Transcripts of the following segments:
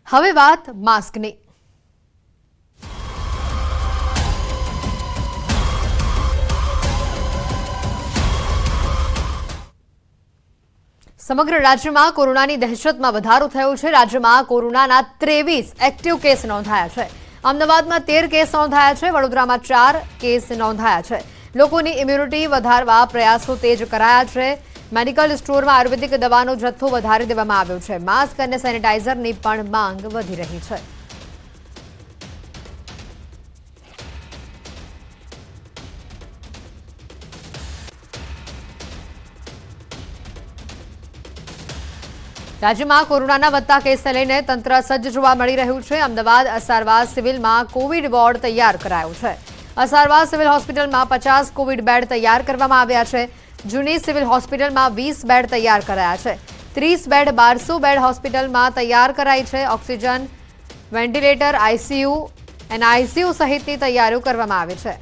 હવે વાત માસ્કની। સમગ્ર રાજ્યમાં કોરોનાની દહેશતમાં વધારો થયો છે। રાજ્યમાં કોરોનાના 23 એક્ટિવ કેસ નોંધાયા છે। અમદાવાદમાં 13 કેસ નોંધાયા છે। વડોદરામાં 4 કેસ નોંધાયા છે। લોકોની ઇમ્યુનિટી વધારવા પ્રયાસો તેજ કરાયા છે। મેડિકલ સ્ટોરમાં આયુર્વેદિક દવાનો જથ્થો વધારી દેવામાં આવ્યો છે। માસ્ક અને સેનિટાઇઝરની પણ માંગ વધી રહી છે। રાજ્યમાં કોરોનાના વધતા કેસને લઈને તંત્ર સજ્જ જોવા મળી રહ્યું છે। અમદાવાદ અસારવા સિવિલમાં કોવિડ વોર્ડ તૈયાર કરાયો છે। અસારવા સિવિલ હોસ્પિટલમાં 50 કોવિડ બેડ તૈયાર કરવામાં આવ્યા છે। જૂની સિવિલ હોસ્પિટલમાં 20 બેડ તૈયાર કરાયા છે। 30 બેડ 1200 બેડ હોસ્પિટલમાં તૈયાર કરાઈ છે। ઓક્સિજન, વેન્ટિલેટર, આઈસીયુ અને આઈસીયુ સહિતની તૈયારીઓ કરવામાં આવી છે।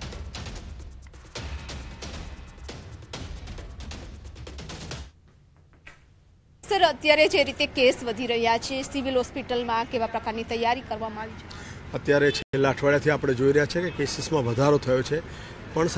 સર, અત્યારે જે રીતે કેસ વધી રહ્યા છે સિવિલ હોસ્પિટલમાં કેવા પ્રકારની તૈયારી કરવામાં આવી છે? અત્યારે છેલ્લા અઠવાડિયાથી આપણે જોઈ રહ્યા છે કે કેસીસમાં વધારો થયો છે, પણ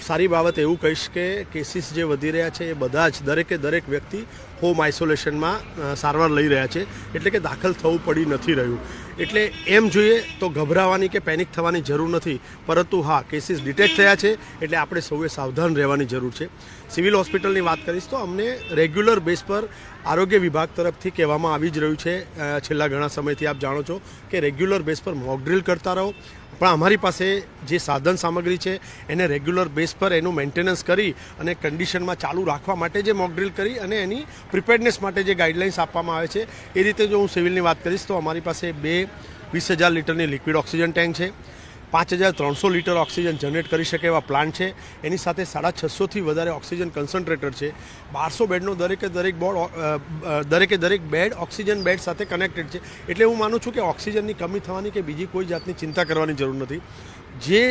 સારી બાબત એવું કહીશ કે કેસીસ જે વધી રહ્યા છે એ બધા જ દરેક વ્યક્તિ હોમ આઇસોલેશનમાં સારવાર લઈ રહ્યા છે, એટલે કે દાખલ થવું પડી નથી રહ્યું। એટલે એમ જોઈએ તો ગભરાવાની કે પેનિક થવાની જરૂર નથી, પરંતુ હા, કેસીસ ડિટેક્ટ થયા છે એટલે આપણે સૌએ સાવધાન રહેવાની જરૂર છે। સિવિલ હોસ્પિટલની વાત કરીશ તો અમને રેગ્યુલર બેઝ પર આરોગ્ય વિભાગ તરફથી કહેવામાં આવી જ રહ્યું છે છેલ્લા ઘણા સમયથી, આપ જાણો છો કે રેગ્યુલર બેઝ પર મોક ડ્રિલ કરતા રહો, પણ અમારી પાસે જે સાધન સામગ્રી છે એને રેગ્યુલર બેઝ પર એનું મેન્ટેનન્સ કરી અને કન્ડિશનમાં ચાલુ રાખવા માટે જે મોક ડ્રિલ કરી અને એની પ્રિપેર્ડનેસ માટે જે ગાઈડલાઇન્સ આપવામાં આવે છે એ રીતે જો હું સિવિલની વાત કરીશ તો અમારી પાસે 2 20,000 લીટરની લિક્વિડ ઓક્સિજન ટેન્ક છે, 5,300 લીટર ઓક્સિજન જનરેટ કરી શકે એવા પ્લાન્ટ છે, એની સાથે 650થી વધારે ઓક્સિજન કન્સન્ટ્રેટર છે, 1200 બેડનો દરેકે દરેક બેડ ઓક્સિજન બેડ સાથે કનેક્ટેડ છે। એટલે હું માનું છું કે ઓક્સિજનની કમી થવાની કે બીજી કોઈ જાતની ચિંતા કરવાની જરૂર નથી। જે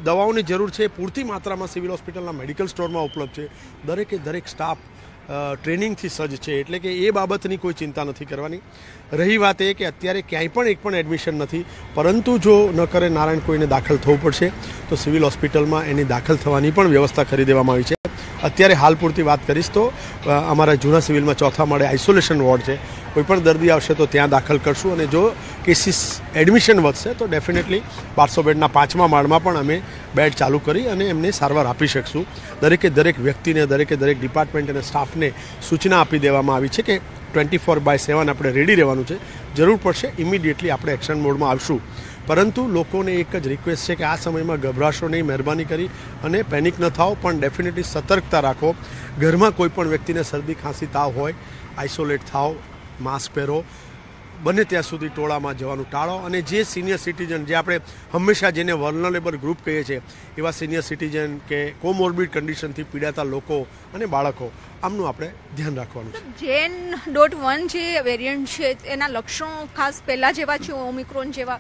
દવાઓની જરૂર છે એ પૂરતી માત્રામાં સિવિલ હોસ્પિટલના મેડિકલ સ્ટોરમાં ઉપલબ્ધ છે। દરેક સ્ટાફ ટ્રેનિંગથી સજ્જ છે, એટલે કે એ બાબતની કોઈ ચિંતા નથી કરવાની। રહી વાત એ કે અત્યારે ક્યાંય પણ એક પણ એડમિશન નથી, પરંતુ જો ન કરે નારાયણ કોઈને દાખલ થવું પડશે તો સિવિલ હોસ્પિટલમાં એની દાખલ થવાની પણ વ્યવસ્થા કરી દેવામાં આવી છે। અત્યારે હાલ પૂરતી વાત કરીશ તો અમારા જૂના સિવિલમાં 4થા માળે આઇસોલેશન વોર્ડ છે, કોઈપણ દર્દી આવશે તો ત્યાં દાખલ કરશું, અને જો કેસીસ એડમિશન વધશે તો ડેફિનેટલી 1200 બેડના 5મા માળમાં પણ અમે બેડ ચાલુ કરી અને એમને સારવાર આપી શકશું। દરેક વ્યક્તિને દરેક ડિપાર્ટમેન્ટ અને સ્ટાફને સૂચના આપી દેવામાં આવી છે કે 24/7 આપણે રેડી રહેવાનું છે, જરૂર પડશે ઇમિડિયેટલી આપણે એક્શન મોડમાં આવશું। પરંતુ લોકોને એક જ રિક્વેસ્ટ છે કે આ સમયમાં ગભરાશો નહીં, મહેરબાની કરી અને પેનિક ન થાઓ, પણ ડેફિનેટલી સતર્કતા રાખો। ઘરમાં કોઈ પણ વ્યક્તિને શરદી ખાંસી તાવ હોય આઇસોલેટ થાઓ, માસ્ક પહેરો, બને ત્યાં સુધી ટોળામાં જવાનું ટાળો, અને જે સિનિયર સિટીઝન, જે આપણે હંમેશા જેને વલ્નરેબલ ગ્રુપ કહીએ છીએ એવા સિનિયર સિટીઝન કે કોમોર્બિડ કન્ડિશનથી પીડાતા લોકો અને બાળકો, આમનું આપણે ધ્યાન રાખવાનું છે। JN.1 જે વેરિયન્ટ છે એના લક્ષણો ખાસ પહેલા જેવા છે ઓમિક્રોન જેવા?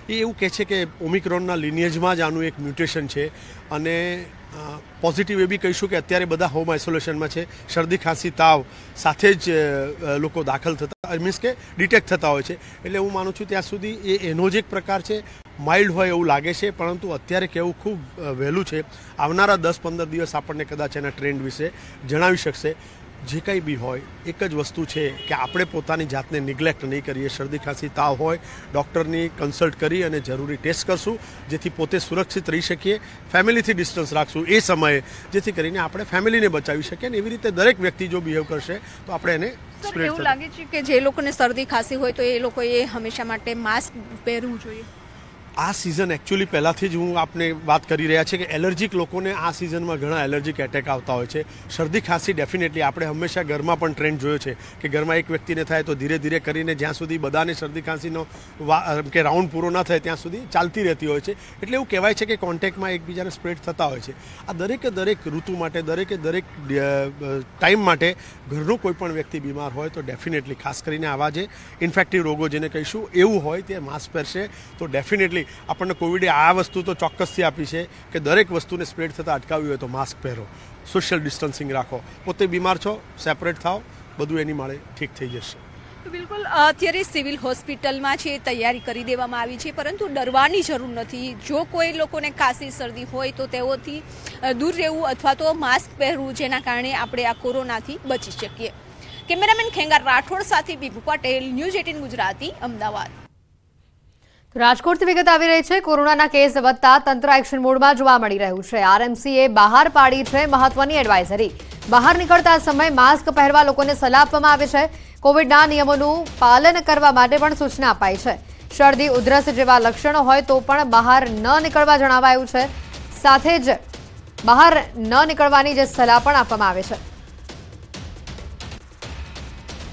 એ એવું કહે છે કે ઓમિક્રોનના લિનિયેજમાં જ આનું એક મ્યુટેશન છે, અને પોઝિટિવ એ બી કહીશું કે અત્યારે બધા હોમ આઇસોલેશનમાં છે। શરદી ખાંસી તાવ સાથે જ લોકો દાખલ થતા મીન્સ કે ડિટેક્ટ થતા હોય છે, એટલે હું માનું છું ત્યાં સુધી એનો જ એક પ્રકાર છે, માઇલ્ડ હોય એવું લાગે છે, પરંતુ અત્યારે કહેવું ખૂબ વહેલું છે। આવનારા 10-15 દિવસ આપણને કદાચ એના ટ્રેન્ડ વિશે જણાવી શકશે। જે કંઈ બી હોય એક જ વસ્તુ છે કે આપણે પોતાની જાતને નિગ્લેક્ટ નહીં કરીએ। શરદી ખાંસી તાવ હોય ડૉક્ટરની કન્સલ્ટ કરી અને જરૂરી ટેસ્ટ કરશું, જેથી પોતે સુરક્ષિત રહી શકીએ, ફેમિલીથી ડિસ્ટન્સ રાખશું એ સમયે, જેથી કરીને આપણે ફેમિલીને બચાવી શકીએ। અને એવી રીતે દરેક વ્યક્તિ જો બિહેવ કરશે તો આપણે એને સ્પ્રેડ એવું લાગે છે કે જે લોકોને શરદી ખાંસી હોય તો એ લોકોએ હંમેશા માટે માસ્ક પહેરવું જોઈએ? આ સિઝન એકચ્યુઅલી પહેલાંથી જ હું આપને વાત કરી રહ્યા છે કે એલર્જીક લોકોને આ સિઝનમાં ઘણા એલર્જીક એટેક આવતા હોય છે। શરદી ખાંસી ડેફિનેટલી આપણે હંમેશા ઘરમાં પણ ટ્રેન્ડ જોયો છે કે ઘરમાં એક વ્યક્તિને થાય તો ધીરે ધીરે કરીને જ્યાં સુધી બધાને શરદી ખાંસીનો કે રાઉન્ડ પૂરો ન થાય ત્યાં સુધી ચાલતી રહેતી હોય છે। એટલે એવું કહેવાય છે કે કોન્ટેક્ટમાં એકબીજાને સ્પ્રેડ થતા હોય છે। આ દરેક ઋતુ માટે દરેક ટાઈમ માટે ઘરનો કોઈ પણ વ્યક્તિ બીમાર હોય તો ડેફિનેટલી ખાસ કરીને આવા જે ઇન્ફેક્ટિવ રોગો જેને કહીશું એવું હોય તે માસ્ક પહેરશે તો ડેફિનેટલી આપણને કોવિડે આ વસ્તુ તો ચોક્કસથી આપી છે કે દરેક વસ્તુને સ્પ્રેડ થતાં અટકાવવી હોય તો માસ્ક પહેરો, સોશિયલ ડિસ્ટન્સિંગ રાખો, પોતે બીમાર છો સેપરેટ થાઓ, બધું એની માળે ઠીક થઈ જશે। બિલકુલ અત્યારે સિવિલ હોસ્પિટલમાં છે તૈયારી કરી દેવામાં આવી છે, પરંતુ ડરવાની જરૂર નથી. જો કોઈ લોકોને ખાંસી શરદી હોય તો તેઓથી દૂર રહેવું અથવા તો માસ્ક પહેરવું, જેના કારણે આપણે આ કોરોનાથી બચી શકીએ. કેમેરામેન ખેંગાર રાઠોડ સાથે વિભુ પટેલ, ન્યૂઝ 18 ગુજરાતી, અમદાવાદ. રાજકોટથી વિગત આવી રહી છે. કોરોનાના કેસ વધતા તંત્ર એક્શન મોડમાં જોવા મળી રહ્યું છે. આરએમસીએ બહાર પાડી છે મહત્વની એડવાઇઝરી. બહાર નીકળતા સમયે માસ્ક પહેરવા લોકોને સલાહ આપવામાં આવી છે. કોવિડના નિયમોનું પાલન કરવા માટે પણ સૂચના અપાઈ છે. શરદી, ઉધરસ જેવા લક્ષણો હોય તો પણ બહાર ન નીકળવા જણાવાયું છે. સાથે જ બહાર ન નીકળવાની જે સલાહ પણ આપવામાં આવે છે.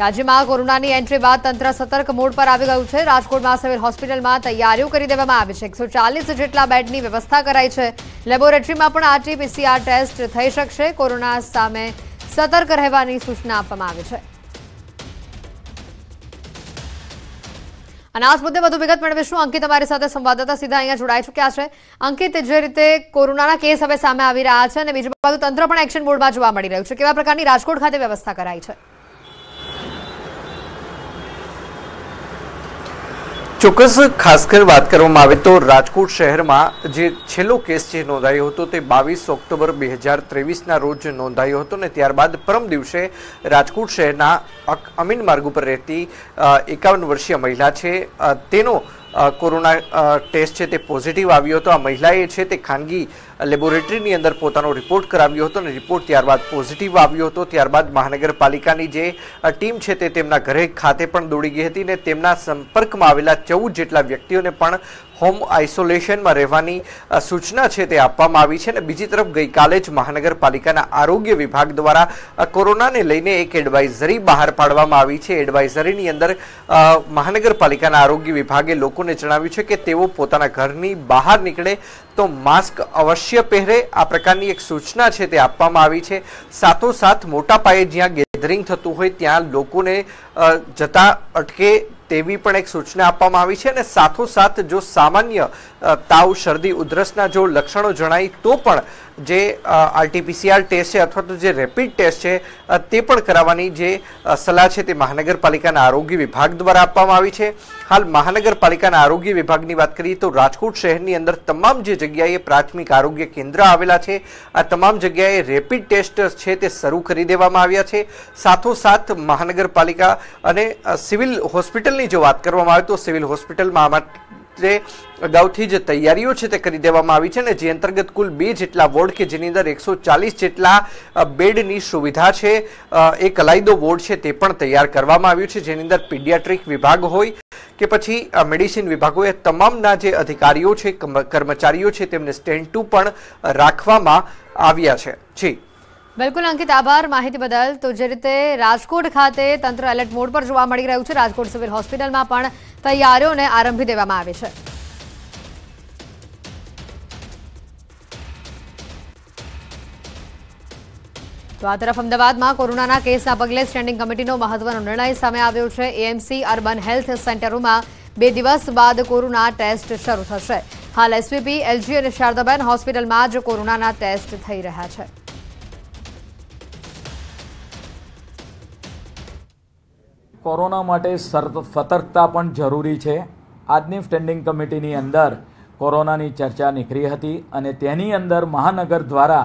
રાજ્યમાં કોરોનાની એન્ટ્રી બાદ તંત્ર સતર્ક મોડ પર આવી ગયું છે. રાજકોટમાં સિવિલ હોસ્પિટલમાં તૈયારીઓ કરી દેવામાં આવી છે. 140 જેટલા બેડની વ્યવસ્થા કરાઈ છે. લેબોરેટરીમાં પણ RT-PCR ટેસ્ટ થઈ શકશે. કોરોના સામે સતર્ક રહેવાની સૂચના આપવામાં આવી છે. અને આ મુદ્દે વધુ વિગત મેળવીશું. અંકિત અમારી સાથે સંવાદદાતા સીધા અહીંયા જોડાઈ ચૂક્યા છે. અંકિત, જે રીતે કોરોનાના કેસ હવે સામે આવી રહ્યા છે અને બીજી બાજુ તંત્ર પણ એક્શન મોડમાં જોવા મળી રહ્યું છે, કેવા પ્રકારની રાજકોટ ખાતે વ્યવસ્થા કરાઈ છે? ચોક્કસ ખાસ કરી વાત કરવામાં આવે તો રાજકોટ શહેરમાં જે છેલ્લો કેસ જે નોંધાયો હતો તે 22 ઓક્ટોબર 2023ના રોજ નોંધાયો હતો ને ત્યારબાદ પરમ દિવસે રાજકોટ શહેરના અમીન માર્ગ ઉપર રહેતી 51 વર્ષીય મહિલા છે તેનો કોરોના ટેસ્ટ છે તે પોઝિટિવ આવ્યો હતો. આ મહિલાએ છે તે ખાનગી લેબોરેટરીની અંદર પોતાનો રિપોર્ટ કરાવ્યો હતો અને રિપોર્ટ ત્યારબાદ પોઝિટિવ આવ્યો હતો. ત્યારબાદ મહાનગરપાલિકાની જે ટીમ છે તે તેમના ઘરે ખાતે પણ દોડી ગઈ હતી ને તેમના સંપર્કમાં આવેલા 14 જેટલા વ્યક્તિઓને પણ હોમ આઇસોલેશનમાં રહેવાની સૂચના છે તે આપવામાં આવી છે. અને બીજી તરફ ગઈકાલે જ મહાનગરપાલિકાના આરોગ્ય વિભાગ દ્વારા કોરોનાને લઈને એક એડવાઇઝરી બહાર પાડવામાં આવી છે. એડવાઇઝરીની અંદર મહાનગરપાલિકાના આરોગ્ય વિભાગે લોકોને જણાવ્યું છે કે તેઓ પોતાના ઘરની બહાર નીકળે તો માસ્ક અવશ્ય પહેરે. આ પ્રકારની એક સૂચના છે તે આપવામાં આવી છે. સાથોસાથ મોટા પાયે જ્યાં ગેધરિંગ થતું હોય ત્યાં લોકોને જતા અટકે તેવી પણ એક સૂચના આપવામાં આવી છે. અને સાથોસાથ જો સામાન્ય તાવ, શરદી, ઉધરસના જો લક્ષણો જણાય તો પણ જે RT-PCR ટેસ્ટ છે અથવા તો જે રેપિડ ટેસ્ટ છે તે પણ કરાવવાની જે સલાહ છે તે મહાનગરપાલિકાના આરોગ્ય વિભાગ દ્વારા આપવામાં આવી છે. હાલ મહાનગરપાલિકાના આરોગ્ય વિભાગની વાત કરીએ તો રાજકોટ શહેરની અંદર તમામ જે જગ્યાએ પ્રાથમિક આરોગ્ય કેન્દ્ર આવેલા છે આ તમામ જગ્યાએ રેપિડ ટેસ્ટ છે તે શરૂ કરી દેવામાં આવ્યા છે. સાથોસાથ મહાનગરપાલિકા અને સિવિલ હોસ્પિટલની જો વાત કરવામાં આવે તો સિવિલ હોસ્પિટલમાં અગાઉથી જ તૈયારીઓ છે તે કરી દેવામાં આવી છે અને જે અંતર્ગત કુલ 2 જેટલા વોર્ડ કે જેની અંદર 140 જેટલા બેડની સુવિધા છે, એક અલાયદો વોર્ડ છે તે પણ તૈયાર કરવામાં આવ્યું છે, જેની અંદર પીડિયાટ્રિક વિભાગ હોય કે પછી મેડિસિન વિભાગ હોય, તમામના જે અધિકારીઓ છે, કર્મચારીઓ છે તેમને સ્ટેન્ડ 2 પણ રાખવામાં આવ્યા છે. જી બિલકુલ અંકિત, આભાર માહિતી બદલ. તો જે રીતે રાજકોટ ખાતે તંત્ર એલર્ટ મોડ પર જોવા મળી રહ્યું છે, રાજકોટ સિવિલ હોસ્પિટલમાં પણ તૈયારીઓને આરંભી દેવામાં આવી છે. તો આ તરફ અમદાવાદમાં કોરોનાના કેસના પગલે સ્ટેન્ડિંગ કમિટીનો મહત્વનો નિર્ણય સામે આવ્યો છે. AMC અર્બન હેલ્થ સેન્ટરોમાં 2 દિવસ બાદ કોરોના ટેસ્ટ શરૂ થશે. હાલ SVP, LG અને શારદાબેન હોસ્પિટલમાં જ કોરોનાના ટેસ્ટ થઈ રહ્યા છે. કોરોના માટે સતર્કતા પણ જરૂરી છે. આજની સ્ટેન્ડિંગ કમિટીની અંદર કોરોનાની ચર્ચા નીકળી હતી અને તેની અંદર મહાનગર દ્વારા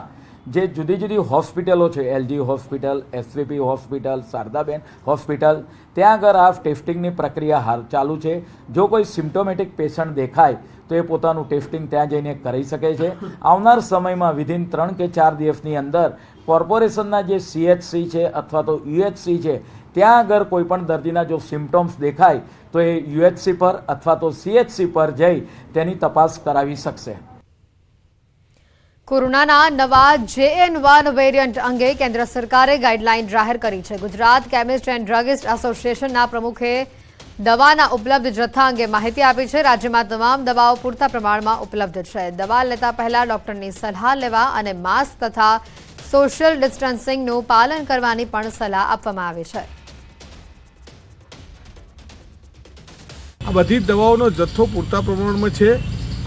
જે જુદી જુદી હોસ્પિટલો છે, LG hospital, SVP hospital, Shardaben hospital, ત્યાં આગળ આ ટેસ્ટિંગની પ્રક્રિયા હાલ ચાલુ છે. જો કોઈ સિમ્ટોમેટિક પેશન્ટ દેખાય તો એ પોતાનું ટેસ્ટિંગ ત્યાં જઈને કરી શકે છે. આવનાર સમયમાં વિધિન 3 કે 4 દિવસની અંદર કોર્પોરેશનના જે CHC છે અથવા તો UHC છે ત્યાં આગળ કોઈ પણ દર્દીના જો સિમ્ટમ્સ દેખાય તો એ UHC પર અથવા તો CHC પર જઈ તેની તપાસ કરાવી શકશે. કોરોનાના નવા JN1 વેરિયન્ટ અંગે કેન્દ્ર સરકારે ગાઈડલાઈન જાહેર કરી છે. ગુજરાત કેમિસ્ટ એન્ડ ડ્રગિસ્ટ એસોસિએશનના પ્રમુખે દવાના ઉપલબ્ધ જથ્થા અંગે માહિતી આપી છે. રાજ્યમાં તમામ દવાઓ પૂરતા પ્રમાણમાં ઉપલબ્ધ છે. દવા લેતા પહેલા ડોક્ટરની સલાહ લેવા અને માસ્ક તથા સોશિયલ ડિસ્ટન્સિંગનું પાલન કરવાની પણ સલાહ આપવામાં આવી છે. આ બધી દવાઓનો જથ્થો પૂરતા પ્રમાણમાં છે.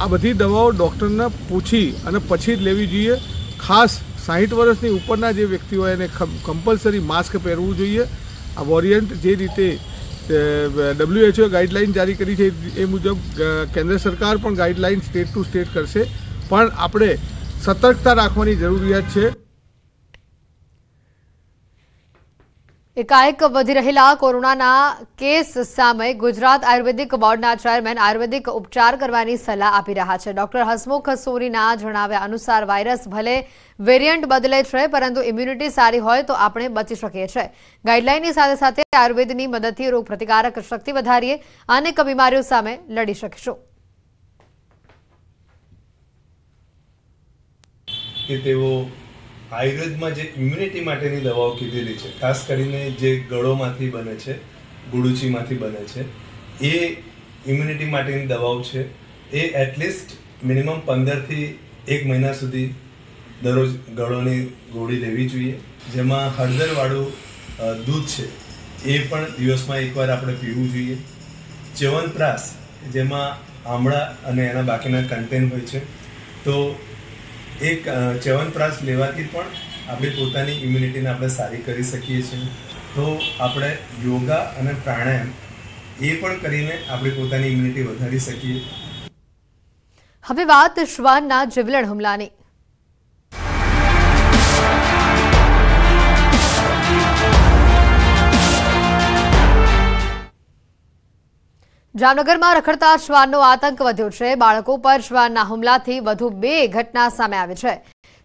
આ બધી દવાઓ ડૉક્ટરને પૂછી અને પછી જ લેવી જોઈએ. ખાસ 60 વર્ષની ઉપરના જે વ્યક્તિ હોય એને કમ્પલસરી માસ્ક પહેરવું જોઈએ. આ વેરિયન્ટ જે રીતે WHO ગાઈડલાઇન જારી કરી છે એ મુજબ કેન્દ્ર સરકાર પણ ગાઈડલાઇન સ્ટેટ ટુ સ્ટેટ કરશે, પણ આપણે સતર્કતા રાખવાની જરૂરિયાત છે. એકાએક વધી રહેલા કોરોનાના કેસ સામે ગુજરાત આયુર્વેદિક બોર્ડના ચેરમેન આયુર્વેદિક ઉપચાર કરવાની સલાહ આપી રહ્યા છે. ડોક્ટર હસમુખ સોરીના જણાવ્યા અનુસાર વાયરસ ભલે વેરિયન્ટ બદલે છે, પરંતુ ઇમ્યુનિટી સારી હોય તો આપણે બચી શકીએ છીએ. ગાઈડલાઇનની સાથે સાથે આયુર્વેદની મદદથી રોગ પ્રતિકારક શક્તિ વધારીએ અનેક બીમારીઓ સામે લડી શકીશું. આયુર્વેદમાં જે ઇમ્યુનિટી માટેની દવાઓ કીધેલી છે, ખાસ કરીને જે ગળોમાંથી બને છે, ગુડુચીમાંથી બને છે, એ ઇમ્યુનિટી માટેની દવાઓ છે. એ એટલીસ્ટ મિનિમમ 15થી 1 મહિના સુધી દરરોજ ગળોની ગોળી લેવી જોઈએ. જેમાં હળદરવાળું દૂધ છે એ પણ દિવસમાં એકવાર આપણે પીવું જોઈએ. ચ્યવનપ્રાશ જેમાં આમળા અને એના બાકીના કન્ટેન્ટ હોય છે, તો એક ચ્યવનપ્રાશ લેવાથી પણ આપણી પોતાની ઇમ્યુનિટીને આપણે સારી કરી શકીએ છીએ. તો આપણે યોગા અને પ્રાણાયામ એ પણ કરીને આપણી પોતાની ઇમ્યુનિટી વધારી શકીએ. હવે વાત શ્વાનના જીવલેણ હુમલાની. જામનગરમાં રખડતા શ્વાનનો આતંક વધ્યો છે. બાળકો પર શ્વાનના હુમલાથી વધુ 2 ઘટના સામે આવી છે.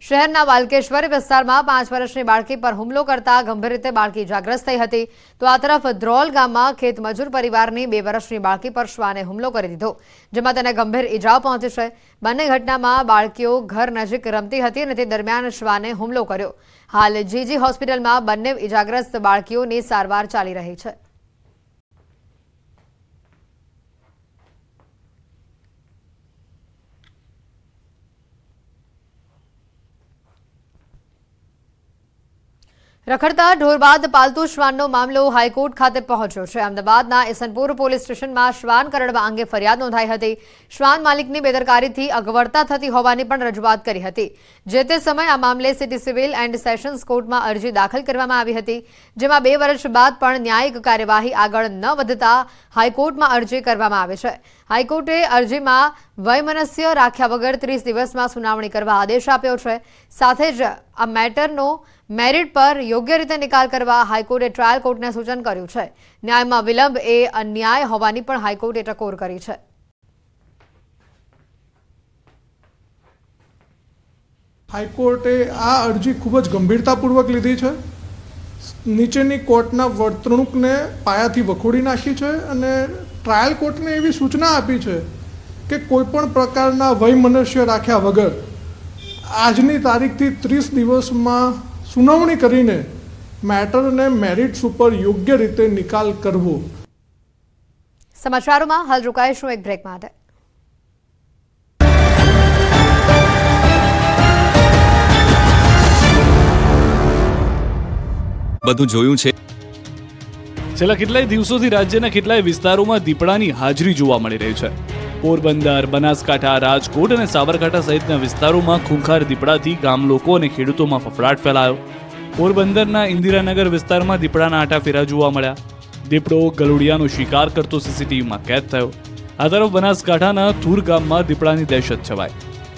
શહેરના વાલકેશ્વર વિસ્તારમાં 5 વર્ષની બાળકી પર હુમલો કરતા ગંભીર રીતે બાળકી ઇજાગ્રસ્ત થઈ હતી. તો આ તરફ ધ્રોલ ગામમાં ખેતમજૂર પરિવારની 2 વર્ષની બાળકી પર શ્વાને હુમલો કરી દીધો, જેમાં તેને ગંભીર ઇજાઓ પહોંચી છે. બંને ઘટનામાં બાળકીઓ ઘર નજીક રમતી હતી અને તે દરમિયાન શ્વાને હુમલો કર્યો. હાલ જીજી હોસ્પિટલમાં બંને ઇજાગ્રસ્ત બાળકીઓની સારવાર ચાલી રહી છે. રખડતા ઢોર બાદ પાલતુ શ્વાનનો મામલો હાઈકોર્ટ ખાતે પહોંચ્યો છે. અમદાવાદના ઇસનપુર પોલીસ સ્ટેશનમાં શ્વાન કરડવા અંગે ફરિયાદ નોંધાઈ હતી. શ્વાન માલિકની બેદરકારીથી અગવડતા થતી હોવાની પણ રજૂઆત કરી હતી. જે તે સમયે આ મામલે સિટી સિવિલ એન્ડ સેશન્સ કોર્ટમાં અરજી દાખલ કરવામાં આવી હતી, જેમાં 2 વર્ષ બાદ પણ ન્યાયિક કાર્યવાહી આગળ ન વધતા હાઈકોર્ટમાં અરજી કરવામાં આવી છે. હાઈકોર્ટે અરજીમાં વયમનસ્ય રાખ્યા વગર 30 દિવસમાં સુનાવણી કરવા આદેશ આપ્યો છે. સાથે જ આ મેટરનો મેરિટ પર યોગ્ય રીતે નિકાલ કરવા હાઈકોર્ટે ટ્રાયલ કોર્ટને સૂચન કર્યું છે. ન્યાયમાં વિલંબ એ અન્યાય હોવાની પણ હાઈકોર્ટે ટકોર કરી છે. હાઈકોર્ટે આ અરજી ખૂબ જ ગંભીરતાપૂર્વક લીધી છે. નીચેની કોર્ટના વર્તણૂકને પાયાથી વખોડી નાખી છે અને ટ્રાયલ કોર્ટને એવી સૂચના આપી છે કે કોઈપણ પ્રકારના વયમનસ્ય રાખ્યા વગર આજની તારીખથી 30 દિવસમાં સુનાવણી કરીને મેટરને મેરિટ્સ ઉપર યોગ્ય રીતે નિકાલ કરવો. સમાચારોમાં હાલ રોકાઈશું એક બ્રેક માટે. બધું જોયું છે. છેલ્લા કેટલાય દિવસોથી રાજ્યના કેટલાય વિસ્તારોમાં દીપડાની હાજરી જોવા મળી રહી છે. પોરબંદર, બનાસકાંઠા, રાજકોટ અને સાબરકાંઠા સહિતના વિસ્તારોમાં ખૂંખાર દીપડાથી ગામ લોકો અને ખેડૂતોમાં ફફડાટ ફેલાયો. પોરબંદરના ઇન્દિરાનગર વિસ્તારમાં દીપડાના આટાફેરા જોવા મળ્યા. દીપડો ગલુડિયાનો શિકાર કરતો સીસીટીવીમાં કેદ થયો. આ તરફ બનાસકાંઠાના થુર ગામમાં દીપડાની દહેશત છવાઈ.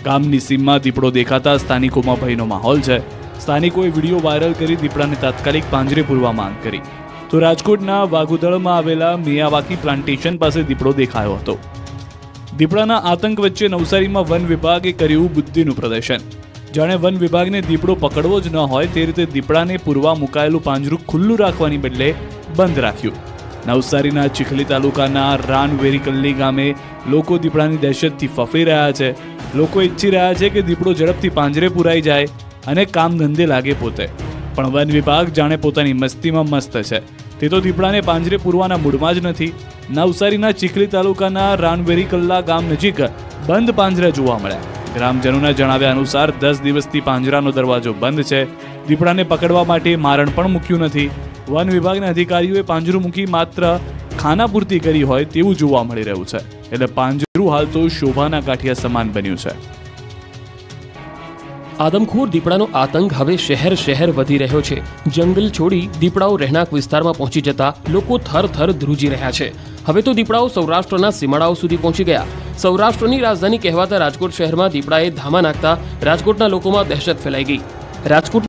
ગામની સીમમાં દીપડો દેખાતા સ્થાનિકોમાં ભયનો માહોલ છે. સ્થાનિકોએ વિડીયો વાયરલ કરી દીપડાને તાત્કાલિક પાંજરે પૂરવા માંગ કરી. તો રાજકોટના વાઘુદળમાં આવેલા મિયાવાકી પ્લાન્ટેશન પાસે દીપડો દેખાયો હતો. દીપડાના આતંક વચ્ચે નવસારીમાં વન વિભાગે કર્યું બુદ્ધિનું પ્રદર્શન. જાણે વન વિભાગને દીપડો પકડવો જ ન હોય તે રીતે દીપડાને પૂરવા મુકાયેલું પાંજરું ખુલ્લું રાખવાની બદલે બંધ રાખ્યું. નવસારીના ચીખલી તાલુકાના રાનવેરીકલ્લી ગામે લોકો દીપડાની દહેશતથી ફફડી રહ્યા છે. લોકો ઈચ્છી રહ્યા છે કે દીપડો ઝડપથી પાંજરે પુરાઈ જાય અને કામ ધંધે લાગે પોતે. પણ વન વિભાગ જાણે પોતાની મસ્તીમાં મસ્ત છે. તે તો દીપડાને પાંજરે પૂરવાના મૂડમાં જ નથી. નવસારીના ચીખલી તાલુકાના રાનવેરીકલ્લા ગામ નજીક બંધ પાંજરા જોવા મળ્યા. ગ્રામજનોના જણાવ્યા અનુસાર 10 દિવસથી પાંજરાનો દરવાજો બંધ છે. દીપડાને પકડવા માટે મારણ પણ મૂક્યું નથી. વન વિભાગના અધિકારીઓએ પાંજરું મૂકી માત્ર ખાનાપૂર્તિ કરી હોય તેવું જોવા મળી રહ્યું છે. એટલે પાંજરું હાલ તો શોભાના કાઠિયા સમાન બન્યું છે. આદમખોર દીપડાનો આતંક હવે શહેર શહેર વધી રહ્યો છે। જંગલ છોડી દીપડાઓ રહેણાંક વિસ્તારમાં પહોંચી જતા લોકો થરથર ધ્રુજી રહ્યા છે। હવે તો દીપડાઓ સૌરાષ્ટ્રના સીમાડાઓ સુધી પહોંચી ગયા। સૌરાષ્ટ્રની રાજધાની કહેવાતા રાજકોટ શહેરમાં દીપડાએ ધામા નાખતા રાજકોટના લોકોમાં દહેશત ફેલાઈ ગઈ। રાજકોટ